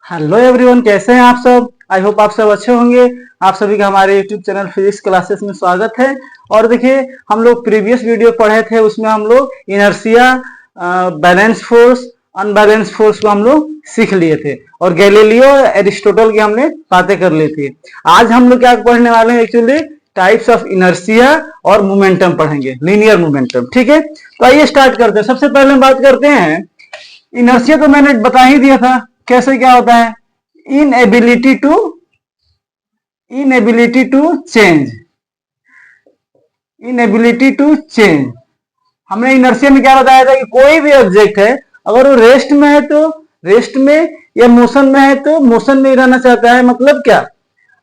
Hello everyone, कैसे हैं आप सब। आई होप आप सब अच्छे होंगे। आप सभी का हमारे यूट्यूब चैनल फिजिक्स क्लासेस में स्वागत है। और देखिए, हम लोग प्रीवियस वीडियो पढ़े थे, उसमें हम लोग inertia, balance force, unbalance force को हम लोग सीख लिए थे और गैलीलियो एरिस्टोटल की हमने बातें कर ली थी। आज हम लोग क्या पढ़ने वाले हैं, एक्चुअली टाइप्स ऑफ इनर्शिया और मोमेंटम पढ़ेंगे, लीनियर मोमेंटम। ठीक है, तो आइए स्टार्ट करते हैं। सबसे पहले हम बात करते हैं इनर्शिया। तो मैंने बता ही दिया था कैसे क्या होता है। Inability to change, inability to change. हमने इनर्शिया में क्या बताया था कि कोई भी ऑब्जेक्ट है, अगर वो रेस्ट में है तो रेस्ट में, या मोशन में है तो मोशन में ही रहना चाहता है। मतलब क्या,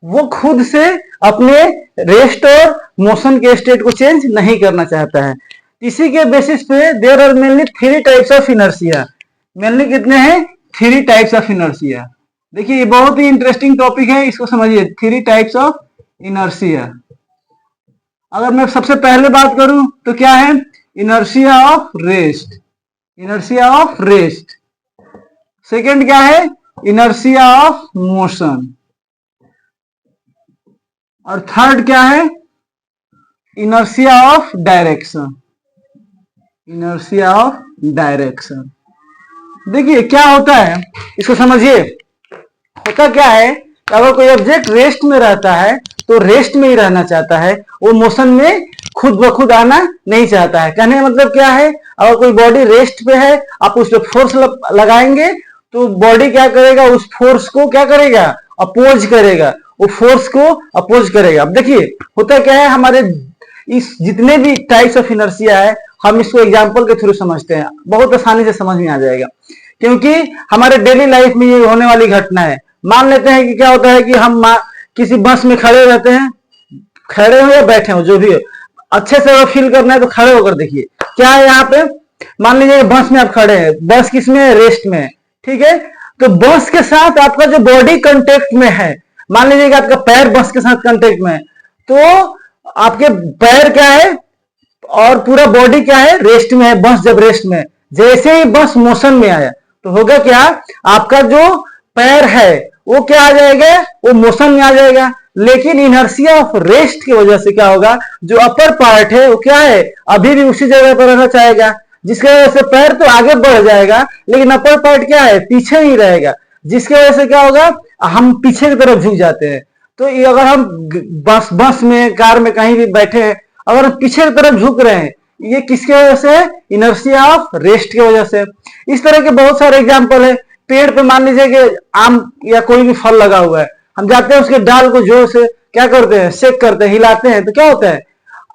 वो खुद से अपने रेस्ट और मोशन के स्टेट को चेंज नहीं करना चाहता है। इसी के बेसिस पे there are mainly three types of inertia. Mainly कितने हैं? Three types of inertia. देखिए, ये बहुत ही इंटरेस्टिंग टॉपिक है, इसको समझिए। Three types of inertia. अगर मैं सबसे पहले बात करूं तो क्या है? Inertia of rest, inertia of rest. Second क्या है? Inertia of motion. और थर्ड क्या है? Inertia of direction, inertia of direction. देखिए क्या होता है, इसको समझिए। होता क्या है कि अगर कोई ऑब्जेक्ट रेस्ट में रहता है तो रेस्ट में ही रहना चाहता है, वो मोशन में खुद ब खुद आना नहीं चाहता है। कहने का मतलब क्या है, अगर कोई बॉडी रेस्ट पे है, आप उस पर फोर्स लगाएंगे तो बॉडी क्या करेगा? उस फोर्स को क्या करेगा? अपोज करेगा, वो फोर्स को अपोज करेगा। अब देखिए होता क्या है, हमारे इस जितने भी टाइप्स ऑफ इनर्शिया है, हम इसको एग्जांपल के थ्रू समझते हैं, बहुत आसानी से समझ में आ जाएगा। क्योंकि हमारे डेली लाइफ में ये होने वाली घटना है। मान लेते हैं कि क्या होता है कि हम किसी बस में खड़े रहते हैं, खड़े हो या बैठे हो, जो भी हो, अच्छे से अगर फील करना है तो खड़े होकर देखिए क्या है यहाँ पे। मान लीजिए बस में आप खड़े हैं, बस किसमें है? रेस्ट में है। ठीक है, तो बस के साथ आपका जो बॉडी कांटेक्ट में है, मान लीजिए कि आपका पैर बस के साथ कांटेक्ट में है, तो आपके पैर क्या है और पूरा बॉडी क्या है? रेस्ट में है। बस जब रेस्ट में है, जैसे ही बस मोशन में आया तो होगा क्या? आपका जो पैर है वो क्या आ जाएगा? वो मोशन में आ जाएगा। लेकिन इनर्शिया ऑफ रेस्ट की वजह से क्या होगा? जो अपर पार्ट है वो क्या है? अभी भी उसी जगह पर रहना चाहेगा, जिसकी वजह से पैर तो आगे बढ़ जाएगा, लेकिन अपर पार्ट क्या है? पीछे ही रहेगा। जिसकी वजह से क्या होगा? हम पीछे की तरफ झुक जाते हैं। तो अगर हम बस में, कार में कहीं भी बैठे हैं, अगर हम पीछे की तरफ झुक रहे हैं, ये किसकी वजह से? इनर्शिया ऑफ रेस्ट की वजह से। इस तरह के बहुत सारे एग्जांपल है। पेड़ पे मान लीजिए कि आम या कोई भी फल लगा हुआ है, हम जाते हैं उसके डाल को जोर से क्या करते हैं? शेक करते हैं, हिलाते हैं, तो क्या होता है?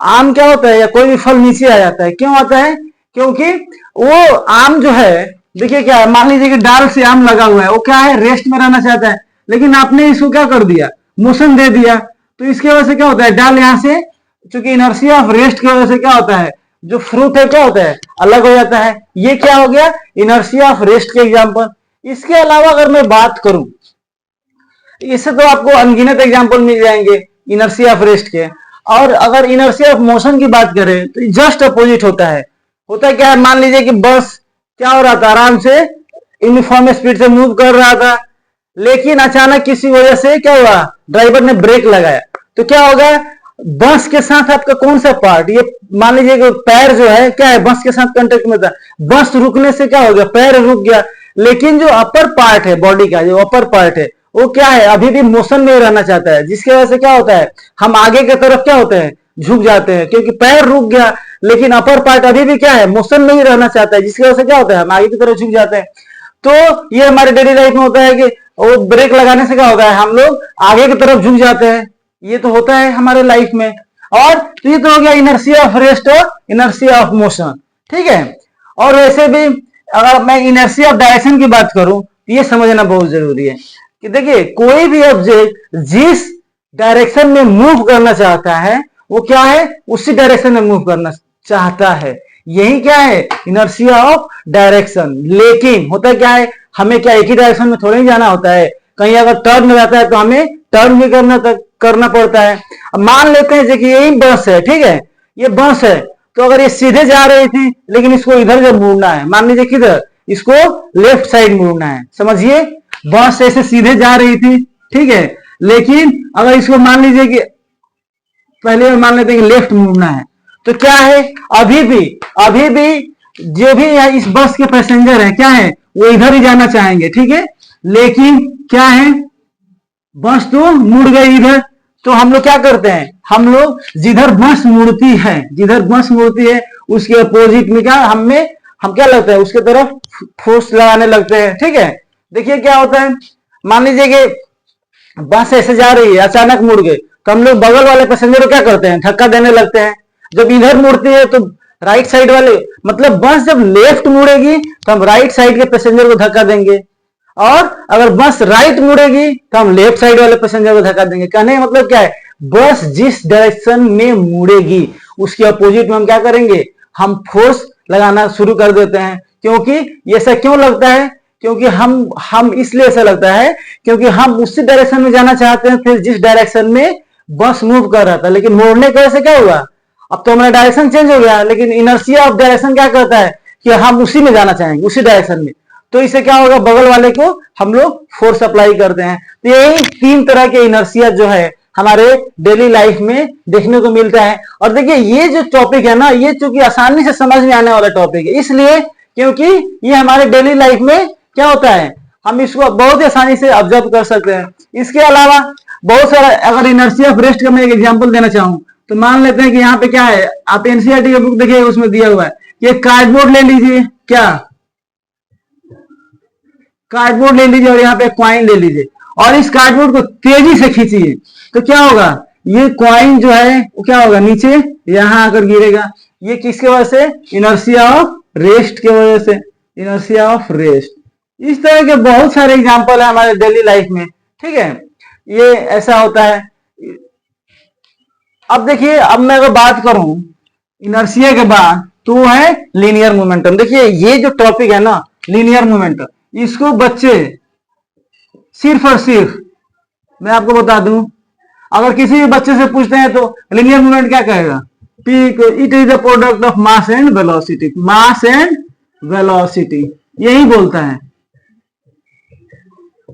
आम क्या होता है या कोई भी फल नीचे आ जाता है। क्यों आता है? क्योंकि वो आम जो है, देखिए क्या है, मान लीजिए कि डाल से आम लगा हुआ है, वो क्या है? रेस्ट में रहना चाहता है, लेकिन आपने इसको क्या कर दिया? मोशन दे दिया। तो इसकी वजह से क्या होता है? डाल यहां से, चूंकि इनर्शिया ऑफ रेस्ट की वजह से क्या होता है? जो फ्रूट है क्या होता है? अलग हो जाता है। ये क्या हो गया? इनर्शिया ऑफ रेस्ट के एग्जांपल। इसके अलावा अगर मैं बात करूं, इससे तो आपको अनगिनत एग्जांपल मिल जाएंगे इनर्शिया ऑफ रेस्ट के। और अगर इनर्शिया ऑफ मोशन की बात करें तो जस्ट अपोजिट होता है। होता क्या है? मान लीजिए कि बस क्या हो रहा था? आराम से यूनिफॉर्म स्पीड से मूव कर रहा था, लेकिन अचानक किसी वजह से क्या हुआ? ड्राइवर ने ब्रेक लगाया, तो क्या होगा? बस के साथ आपका कौन सा पार्ट, ये मान लीजिए कि पैर जो है क्या है? बस के साथ कांटेक्ट में था। बस रुकने से क्या हो गया? पैर रुक गया। लेकिन जो अपर पार्ट है बॉडी का, जो अपर पार्ट है, वो क्या है? अभी भी मोशन में रहना चाहता है। जिसकी वजह से क्या होता है? हम आगे की तरफ क्या होते हैं? झुक जाते हैं, क्योंकि पैर रुक गया, लेकिन अपर पार्ट अभी भी क्या है? मोशन में ही रहना चाहता है। जिसकी वजह से क्या होता है? हम आगे की तरफ झुक जाते हैं। तो ये हमारे डेली लाइफ में होता है कि वो ब्रेक लगाने से क्या होता है? हम लोग आगे की तरफ झुक जाते हैं। ये तो होता है हमारे लाइफ में। और तो ये तो हो गया इनर्शिया ऑफ रेस्ट और इनर्शिया ऑफ मोशन। ठीक है, और वैसे भी अगर मैं इनर्शिया ऑफ डायरेक्शन की बात करूं तो ये समझना बहुत जरूरी है कि देखिए, कोई भी ऑब्जेक्ट जिस डायरेक्शन में मूव करना चाहता है, वो क्या है? उसी डायरेक्शन में मूव करना चाहता है। यही क्या है? Inertia of direction. लेकिन होता क्या है? हमें क्या एक ही डायरेक्शन में थोड़ा ही जाना होता है। कहीं अगर टर्न रहता है तो हमें टर्न भी करना पड़ता है। अब मान लेते हैं कि यही बस है, ठीक है, ये बस है, तो अगर ये सीधे जा रही थी, लेकिन इसको इधर जब मुड़ना है, मान लीजिए किधर? इसको लेफ्ट साइड मुड़ना है, समझिए। बस ऐसे सीधे जा रही थी, ठीक है, लेकिन अगर इसको मान लीजिए कि पहले मान लेते हैं कि लेफ्ट मुड़ना है, तो क्या है, अभी भी जो भी इस बस के पैसेंजर है क्या है, वो इधर ही जाना चाहेंगे, ठीक है, लेकिन क्या है, बस तो मुड़ गई इधर, तो हम लोग क्या करते हैं, हम लोग जिधर बस मुड़ती है उसके अपोजिट में क्या हम क्या लगता है, उसके तरफ फोर्स लगाने लगते हैं, ठीक है। देखिए क्या होता है, मान लीजिए कि बस ऐसे जा रही है, अचानक मुड़ गए, तो हम लोग बगल वाले पैसेंजर को क्या करते हैं, धक्का देने लगते हैं। जब इधर मुड़ती है तो राइट साइड वाले, मतलब बस जब लेफ्ट मुड़ेगी तो हम राइट साइड के पैसेंजर को धक्का देंगे, और अगर बस राइट मुड़ेगी तो हम लेफ्ट साइड वाले पैसेंजर को धक्का देंगे। कहने का मतलब क्या है, बस जिस डायरेक्शन में मुड़ेगी उसके अपोजिट में हम क्या करेंगे, हम फोर्स लगाना शुरू कर देते हैं। क्योंकि ये ऐसा क्यों लगता है, क्योंकि हम इसलिए ऐसा लगता है क्योंकि हम उसी डायरेक्शन में जाना चाहते हैं, फिर जिस डायरेक्शन में बस मूव कर रहा था, लेकिन मोड़ने की वजह से क्या हुआ, अब तो हमारा डायरेक्शन चेंज हो गया, लेकिन इनर्शिया ऑफ डायरेक्शन क्या करता है कि हम उसी में जाना चाहेंगे, उसी डायरेक्शन में। तो इससे क्या होगा, बगल वाले को हम लोग फोर्स अप्लाई करते हैं। तो यही 3 तरह के इनर्शिया जो है हमारे डेली लाइफ में देखने को मिलता है। और देखिए ये जो टॉपिक है ना, ये चूंकि आसानी से समझ में आने वाला टॉपिक है, इसलिए क्योंकि ये हमारे डेली लाइफ में क्या होता है, हम इसको बहुत ही आसानी से ऑब्जर्व कर सकते हैं। इसके अलावा बहुत सारा, अगर इनर्शिया ऑफ रेस्ट का मैं एक एग्जांपल देना चाहूं तो मान लेते हैं कि यहाँ पे क्या है, आप एनसीईआरटी का बुक देखिए, उसमें दिया हुआ है, ये कार्डबोर्ड ले लीजिए, क्या कार्डबोर्ड ले लीजिए, और यहाँ पे कॉइन ले लीजिए, और इस कार्डबोर्ड को तेजी से खींचिए, तो क्या होगा, ये कॉइन जो है वो क्या होगा, नीचे यहां आकर गिरेगा। ये किसके वजह से, इनर्शिया ऑफ रेस्ट की वजह से, इनर्शिया ऑफ रेस्ट। इस तरह के बहुत सारे एग्जांपल है हमारे डेली लाइफ में, ठीक है, ये ऐसा होता है। अब देखिए, अब मैं अगर बात करूं इनर्शिया के बाद, तो है लीनियर मोमेंटम। देखिए ये जो टॉपिक है ना, लीनियर मोमेंटम, इसको बच्चे सिर्फ और सिर्फ, मैं आपको बता दूं, अगर किसी भी बच्चे से पूछते हैं तो लीनियर मूवमेंट क्या कहेगा, it is the product of mass and velocity, mass and velocity यही बोलता है।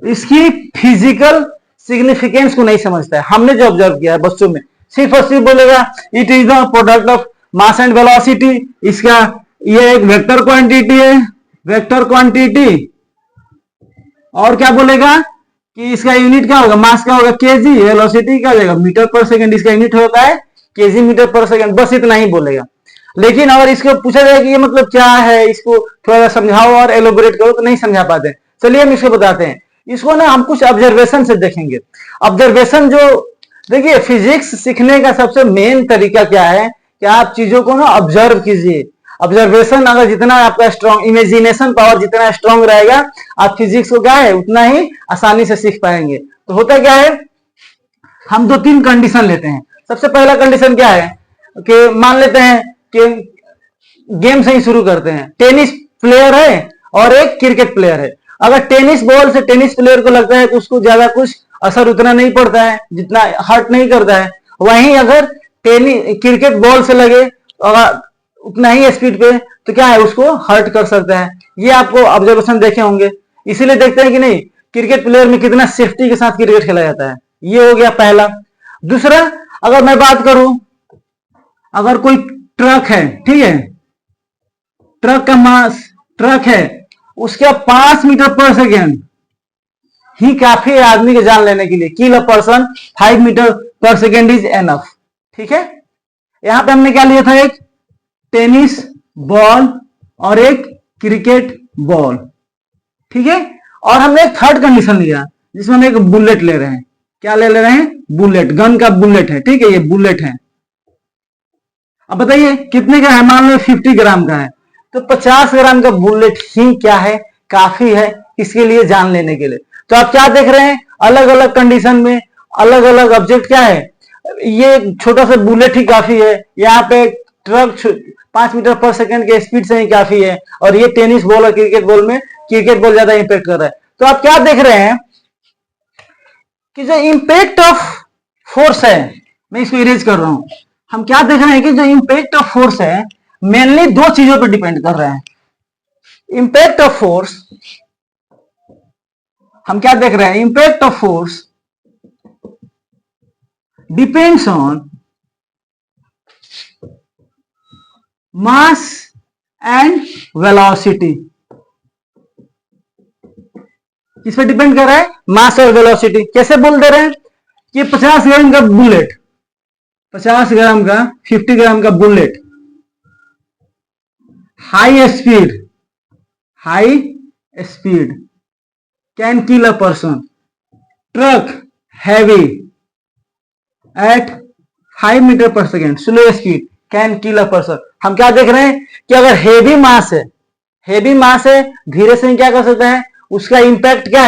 इसकी फिजिकल सिग्निफिकेंस को नहीं समझता है। हमने जो ऑब्जर्व किया है बच्चों में, सिर्फ और सिर्फ बोलेगा it is the product of mass and velocity, इसका ये एक वेक्टर क्वांटिटी है, वेक्टर क्वांटिटी, और क्या बोलेगा कि इसका यूनिट क्या होगा, मास क्या होगा केजी, वेलोसिटी क्या हो जाएगा मीटर पर सेकंड, इसका यूनिट होता है केजी मीटर पर सेकंड, बस इतना ही बोलेगा। लेकिन अगर इसको पूछा जाए कि ये मतलब क्या है, इसको थोड़ा समझाओ और एलोबरेट करो, तो नहीं समझा पाते। चलिए हम इसको बताते हैं। इसको ना हम कुछ ऑब्जर्वेशन से देखेंगे। ऑब्जर्वेशन जो, देखिए फिजिक्स सीखने का सबसे मेन तरीका क्या है कि आप चीजों को ना ऑब्जर्व कीजिए। ऑब्जर्वेशन अगर जितना आपका स्ट्रॉन्ग, इमेजिनेशन पावर जितना स्ट्रॉन्ग रहेगा, आप फिजिक्स को क्या है उतना ही आसानी से सीख पाएंगे। तो होता क्या है, हम 2-3 कंडीशन लेते हैं। सबसे पहला कंडीशन क्या है कि मान लेते हैं कि गेम से ही शुरू करते हैं। टेनिस प्लेयर है और एक क्रिकेट प्लेयर है। अगर टेनिस बॉल से टेनिस प्लेयर को लगता है कि उसको ज्यादा कुछ असर उतना नहीं पड़ता है, जितना हर्ट नहीं करता है, वहीं अगर क्रिकेट बॉल से लगे उतना ही स्पीड पे, तो क्या है उसको हर्ट कर सकता है। ये आपको ऑब्जर्वेशन देखे होंगे, इसीलिए देखते हैं कि नहीं क्रिकेट प्लेयर में कितना सेफ्टी के साथ क्रिकेट खेला जाता है। ये हो गया पहला। दूसरा, अगर मैं बात करूं, अगर कोई ट्रक है, ठीक है, ट्रक का मास, ट्रक है, उसके 5 मीटर पर सेकेंड ही काफी है आदमी की जान लेने के लिए। किल a person 5 metre per second is enough, ठीक है। यहां पे हमने क्या लिया था, एक टेनिस बॉल और एक क्रिकेट बॉल, ठीक है। और हमने एक थर्ड कंडीशन लिया जिसमें हम एक बुलेट ले रहे हैं। क्या ले रहे हैं, बुलेट, गन का बुलेट है, ठीक है, ये बुलेट है। अब बताइए कितने का है, मान लो 50 ग्राम का है, तो 50 ग्राम का बुलेट ही क्या है, काफी है इसके लिए जान लेने के लिए। तो आप क्या देख रहे हैं, अलग अलग कंडीशन में अलग अलग ऑब्जेक्ट क्या है, ये छोटा सा बुलेट ही काफी है, यहाँ पे ट्रक 5 मीटर पर सेकंड के स्पीड से ही काफी है, और ये टेनिस बॉल और क्रिकेट बॉल में क्रिकेट बॉल ज्यादा इंपैक्ट कर रहा है। तो आप क्या देख रहे हैं कि जो इंपैक्ट ऑफ फोर्स है, मैं इसको इरेज कर रहा हूं, हम क्या देख रहे हैं कि जो इंपैक्ट ऑफ फोर्स है मेनली 2 चीजों पर डिपेंड कर रहा है। इंपैक्ट ऑफ फोर्स हम क्या देख रहे हैं, impact of force depends on mass and velocity. किस पे डिपेंड कर रहा है, मास और वेलोसिटी। कैसे बोल दे रहे हैं कि 50 ग्राम का बुलेट, 50 ग्राम का 50 ग्राम का bullet high speed can kill a person, truck heavy at 5 metre per second slow speed can kill a person. हम क्या देख रहे हैं कि अगर हेवी मास है धीरे से क्या कर सकता है, उसका इंपैक्ट क्या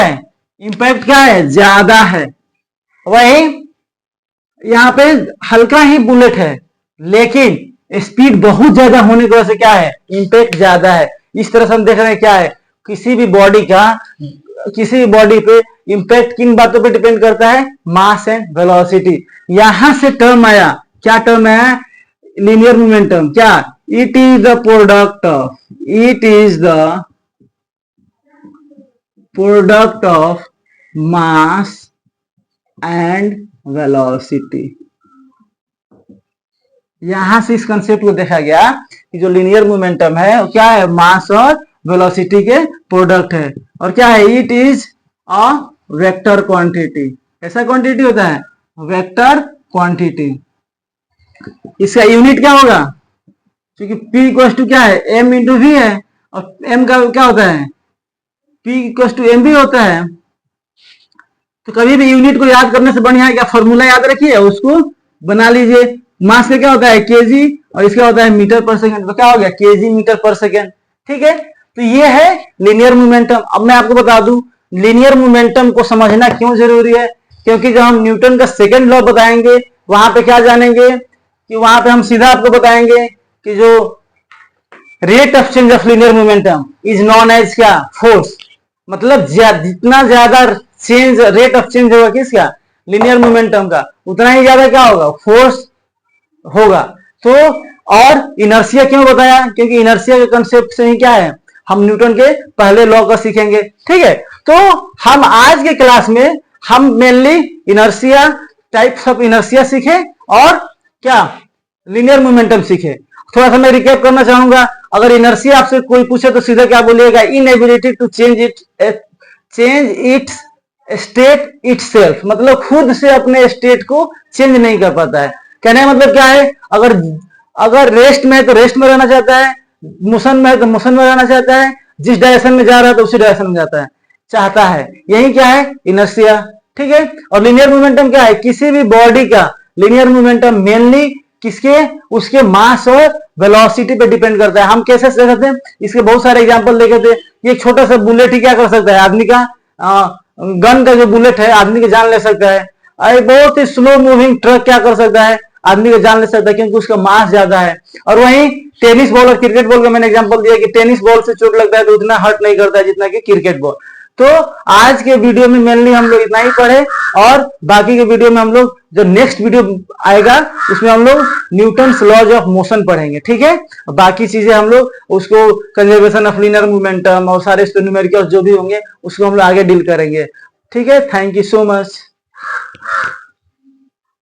है, ज्यादा है। वही यहां पे हल्का ही बुलेट है लेकिन स्पीड बहुत ज्यादा होने की वजह से क्या है, इंपैक्ट ज्यादा है। इस तरह से हम देख रहे हैं क्या है, किसी भी बॉडी पे इंपैक्ट किन बातों पे डिपेंड करता है, मास एंड वेलोसिटी। यहां से टर्म आया, क्या टर्म है, लीनियर मोमेंटम। क्या, it is the product of mass and velocity. यहां से इस कंसेप्ट को देखा गया कि जो लीनियर मोमेंटम है वो क्या है, मास और वेलोसिटी के प्रोडक्ट है। और क्या है, it is a vector quantity. कैसा क्वांटिटी होता है, वेक्टर क्वांटिटी। इसका यूनिट क्या होगा, क्योंकि P इक्वल टू क्या है, m इंटू वी है, और m का क्या होता है, P इक्वल टू एम भी होता है। तो कभी भी यूनिट को याद करने से बढ़िया है क्या, फॉर्मूला याद रखिए उसको बना लीजिए। मास का क्या होता है, केजी, और इसका होता है मीटर पर सेकेंड, तो क्या हो गया, केजी मीटर पर सेकेंड। ठीक है, तो ये है लीनियर मोमेंटम। अब मैं आपको बता दूं लीनियर मोमेंटम को समझना क्यों जरूरी है, क्योंकि जब हम न्यूटन का सेकेंड लॉ बताएंगे वहां पे क्या जानेंगे कि वहां पे हम सीधा आपको बताएंगे कि जो rate of change of linear momentum is known as क्या, फोर्स। मतलब जितना ज्यादा चेंज, रेट ऑफ चेंज होगा किसका, लीनियर मोमेंटम का, उतना ही ज्यादा क्या होगा, फोर्स होगा। तो और इनर्शिया क्यों बताया, क्योंकि इनर्शिया के कंसेप्ट से ही क्या है, हम न्यूटन के पहले लॉ का सीखेंगे। ठीक है, तो हम आज के क्लास में हम mainly inertia, types of inertia सीखे और क्या, लीनियर मोमेंटम सीखे। थोड़ा सा मैं रिकैप करना चाहूंगा। अगर इनर्शिया आपसे कोई पूछे तो सीधा क्या बोलिएगा, inability to change its state itself, मतलब खुद से अपने स्टेट को चेंज नहीं कर पाता है। कहने का मतलब क्या है, अगर रेस्ट में है तो रेस्ट में रहना चाहता है, मोशन में है तो मोशन में रहना चाहता है, जिस डायरेक्शन में जा रहा है तो उसी डायरेक्शन में जाता है, चाहता है। यही क्या है, इनर्शिया। ठीक है, और लीनियर मोमेंटम क्या है, किसी भी बॉडी का लीनियर मोमेंटम मेनली किसके, उसके मास और वेलोसिटी पे डिपेंड करता है। हम कैसे देख सकते हैं, इसके बहुत सारे एग्जांपल देखे थे। ये छोटा सा बुलेट ही क्या कर सकता है, आदमी का गन का जो बुलेट है आदमी की जान ले सकता है। अरे बहुत ही स्लो मूविंग ट्रक क्या कर सकता है, आदमी को जान ले सकता है, क्योंकि उसका मास ज्यादा है। और वहीं टेनिस बॉल और क्रिकेट बॉल का मैंने एग्जांपल दिया कि टेनिस बॉल से चोट लगता है तो उतना हर्ट नहीं करता है जितना कि क्रिकेट बॉल। तो आज के वीडियो में मेनली हम लोग इतना ही पढ़े, और बाकी के वीडियो में हम लोग जो नेक्स्ट वीडियो आएगा उसमें हम लोग न्यूटन्स लॉज ऑफ मोशन पढ़ेंगे। ठीक है, बाकी चीजें हम लोग उसको कंजर्वेशन ऑफ लीनियर मोमेंटम और सारे न्यूमेरिकल्स जो भी होंगे उसको हम लोग आगे डील करेंगे। ठीक है, थैंक यू सो मच।